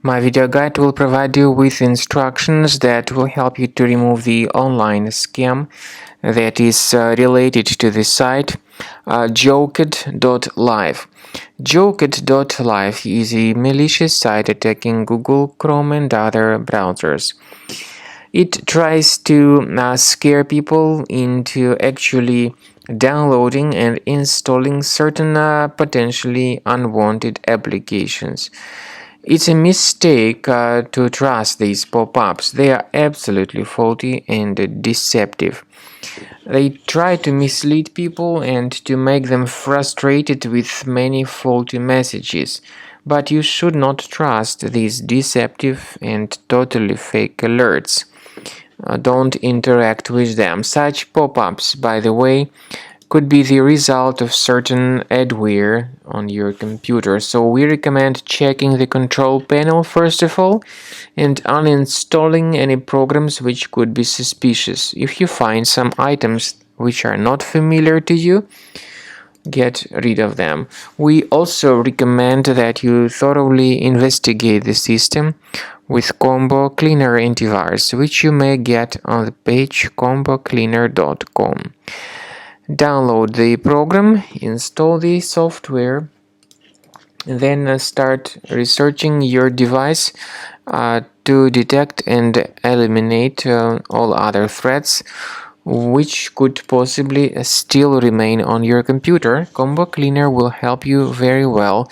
My video guide will provide you with instructions that will help you to remove the online scam that is related to the site Joked.live. Joked.live is a malicious site attacking Google, Chrome, and other browsers. It tries to scare people into actually downloading and installing certain potentially unwanted applications. It's a mistake to trust these pop-ups. They are absolutely faulty and deceptive. They try to mislead people and to make them frustrated with many faulty messages. But you should not trust these deceptive and totally fake alerts. Don't interact with them. Such pop-ups, by the way, could be the result of certain adware on your computer. So we recommend checking the control panel first of all and uninstalling any programs which could be suspicious. If you find some items which are not familiar to you, get rid of them. We also recommend that you thoroughly investigate the system with Combo Cleaner antivirus, which you may get on the page combocleaner.com. Download the program, install the software, and then start researching your device to detect and eliminate all other threats which could possibly still remain on your computer. Combo Cleaner will help you very well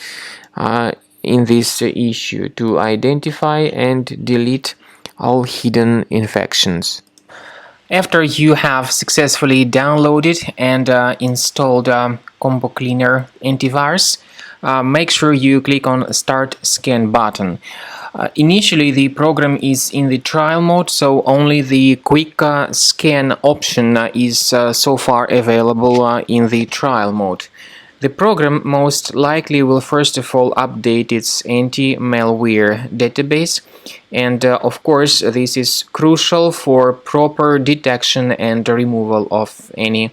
in this issue to identify and delete all hidden infections. After you have successfully downloaded and installed Combo Cleaner antivirus, make sure you click on Start Scan button. Initially, the program is in the trial mode, so only the quick scan option is so far available in the trial mode. The program most likely will first of all update its anti-malware database, and of course this is crucial for proper detection and removal of any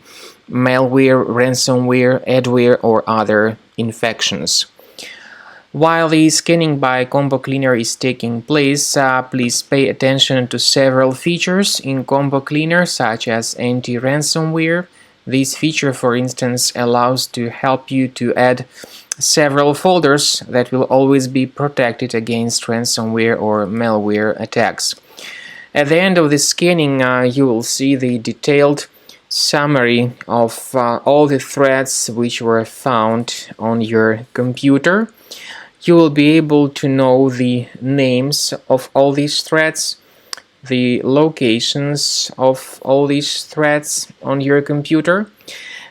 malware, ransomware, adware or other infections. While the scanning by Combo Cleaner is taking place, please pay attention to several features in Combo Cleaner such as anti-ransomware. This feature, for instance, allows to help you to add several folders that will always be protected against ransomware or malware attacks. At the end of the scanning, you will see the detailed summary of all the threats which were found on your computer. You will be able to know the names of all these threats, the locations of all these threats on your computer,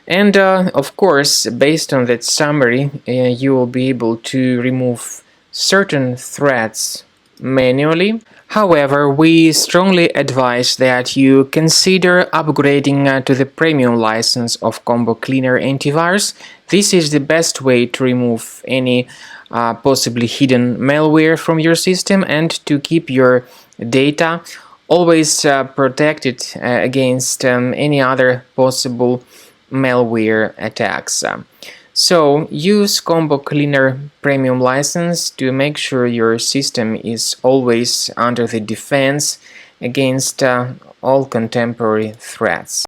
and of course, based on that summary, you will be able to remove certain threats manually. However, we strongly advise that you consider upgrading to the premium license of Combo Cleaner antivirus. This is the best way to remove any possibly hidden malware from your system and to keep your data always protected against any other possible malware attacks. So use Combo Cleaner Premium license to make sure your system is always under the defense against all contemporary threats.